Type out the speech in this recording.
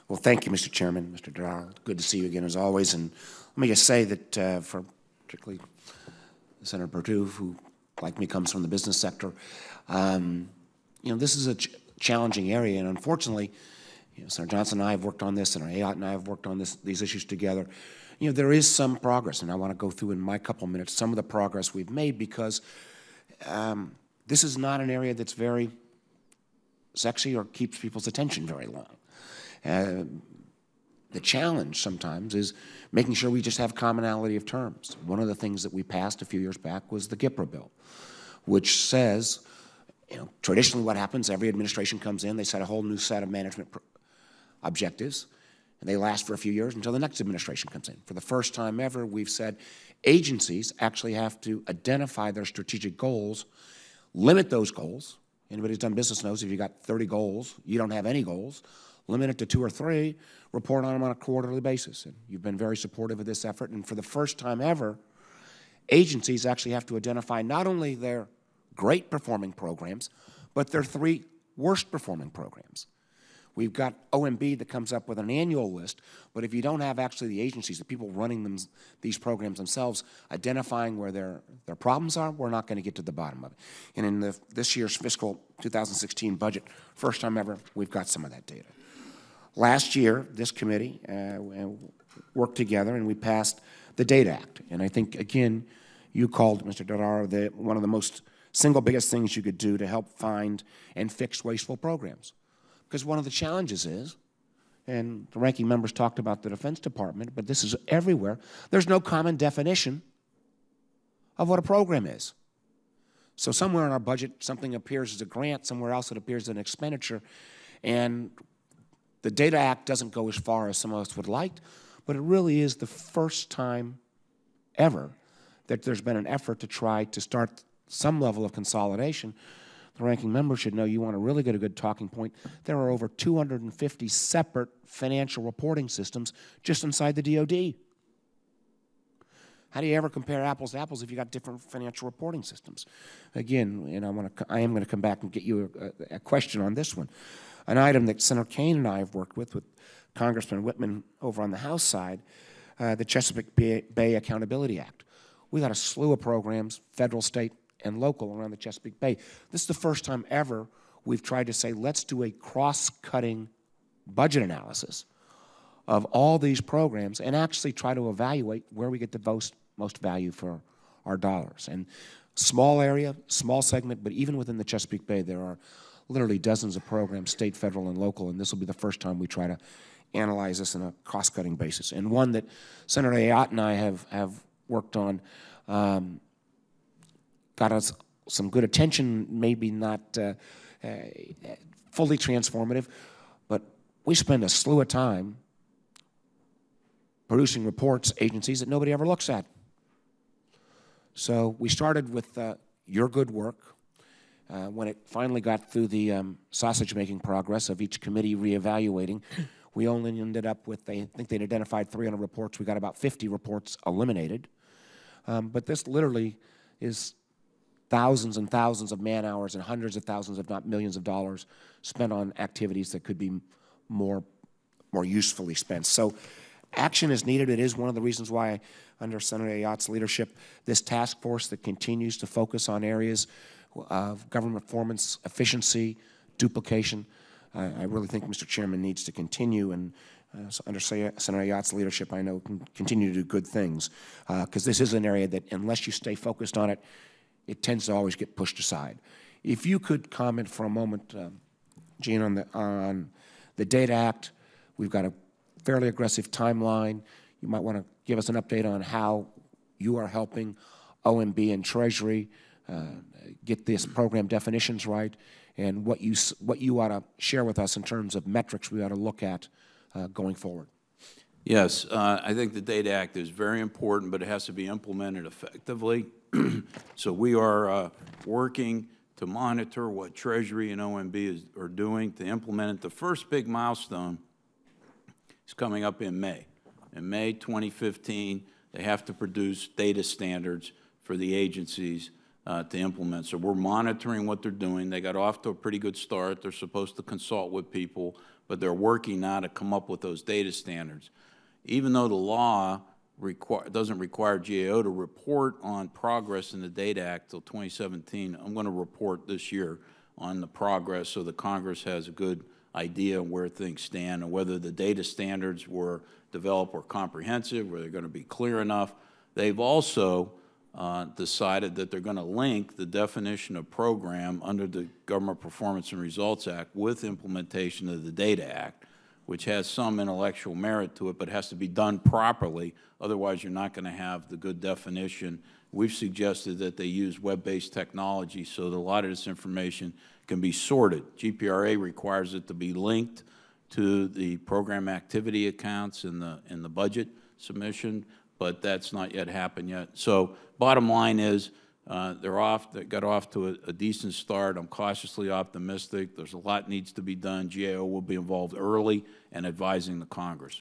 Well, thank you, Mr. Chairman, Mr. Darrell. Good to see you again, as always. And let me just say that for particularly Senator Perdue, who, like me, comes from the business sector, this is a challenging area. And unfortunately, Senator Johnson and I have worked on this, Senator Ayotte and I have worked on these issues together. There is some progress, and I want to go through in my couple of minutes some of the progress we've made, because this is not an area that's very sexy or keeps people's attention very long. The challenge sometimes is making sure we just have commonality of terms. One of the things that we passed a few years back was the GIPRA bill, which says, traditionally what happens, every administration comes in, they set a whole new set of management objectives, and they last for a few years until the next administration comes in. For the first time ever, we've said agencies actually have to identify their strategic goals, limit those goals. Anybody who's done business knows if you got 30 goals, you don't have any goals. Limit it to 2 or 3, report on them on a quarterly basis. And you've been very supportive of this effort. And for the first time ever, agencies actually have to identify not only their great performing programs, but their 3 worst performing programs. We've got OMB that comes up with an annual list, but if you don't have actually the agencies, the people running these programs themselves, identifying where their problems are, we're not going to get to the bottom of it. And in this year's fiscal 2016 budget, first time ever, we've got some of that data. Last year, this committee worked together and we passed the Data Act. And I think, again, you called, Mr. Darrell, one of the single biggest things you could do to help find and fix wasteful programs. Because one of the challenges is, and the ranking members talked about the Defense Department, but this is everywhere, there's no common definition of what a program is. So somewhere in our budget, something appears as a grant, somewhere else it appears as an expenditure, and the Data Act doesn't go as far as some of us would like, but it really is the first time ever that there's been an effort to try to start some level of consolidation. The ranking member should know, you want to really get a good talking point, there are over 250 separate financial reporting systems just inside the DoD. How do you ever compare apples to apples if you got different financial reporting systems? Again, and I am going to come back and get you a question on this one. An item that Senator Kaine and I have worked with Congressman Whitman over on the House side, the Chesapeake Bay Accountability Act. We got a slew of programs, federal, state, and local around the Chesapeake Bay. This is the first time ever we've tried to say, let's do a cross-cutting budget analysis of all these programs and actually try to evaluate where we get the most value for our dollars. And small area, small segment, but even within the Chesapeake Bay, there are literally dozens of programs, state, federal, and local, and this will be the first time we try to analyze this on a cost-cutting basis. And one that Senator Ayotte and I have worked on, got us some good attention, maybe not fully transformative, but we spend a slew of time producing reports, agencies that nobody ever looks at. So we started with your good work. When it finally got through the sausage-making progress of each committee reevaluating, we only ended up with, I think they'd identified 300 reports. We got about 50 reports eliminated. But this literally is thousands and thousands of man-hours and hundreds of thousands, if not millions of dollars spent on activities that could be more usefully spent. So action is needed. It is one of the reasons why, under Senator Ayotte's leadership, this task force that continues to focus on areas of government performance, efficiency, duplication, I really think Mr. Chairman needs to continue, and under Senator Ayotte's leadership, I know can continue to do good things, because this is an area that, unless you stay focused on it, it tends to always get pushed aside. If you could comment for a moment, Gene, on the Data Act. We've got a fairly aggressive timeline. You might want to give us an update on how you are helping OMB and Treasury get this program definitions right, and what you ought to share with us in terms of metrics we ought to look at going forward. Yes, I think the Data Act is very important, but it has to be implemented effectively. So we are working to monitor what Treasury and OMB are doing to implement it. The first big milestone is coming up in May. In May 2015, they have to produce data standards for the agencies to implement. So we're monitoring what they're doing. They got off to a pretty good start. They're supposed to consult with people, but they're working now to come up with those data standards. Even though the law doesn't require GAO to report on progress in the Data Act till 2017, I'm going to report this year on the progress so the Congress has a good idea of where things stand and whether the data standards were developed were comprehensive, were they going to be clear enough. They've also decided that they're going to link the definition of program under the Government Performance and Results Act with implementation of the Data Act, which has some intellectual merit to it, but has to be done properly. Otherwise, you're not going to have the good definition. We've suggested that they use web-based technology so that a lot of this information can be sorted. GPRA requires it to be linked to the program activity accounts in the budget submission, but that's not yet happened yet. So bottom line is they got off to a decent start. I'm cautiously optimistic. There's a lot needs to be done. GAO will be involved early and advising the Congress.